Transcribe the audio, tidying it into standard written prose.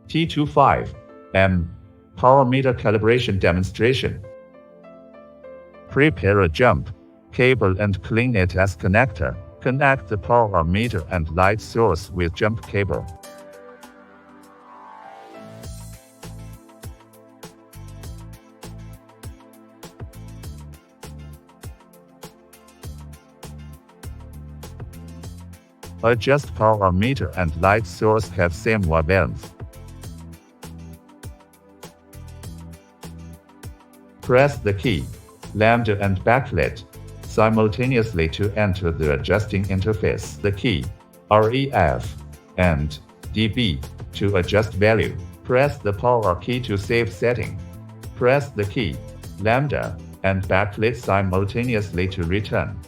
T25m power meter calibration demonstration. Prepare a jump cable and clean it as connector. Connect the power meter and light source with jump cable. Adjust power meter and light source have same wavelength. Press the key, lambda and backlit simultaneously to enter the adjusting interface. The key, REF, and DB to adjust value. Press the power key to save setting. Press the key, lambda, and backlit simultaneously to return.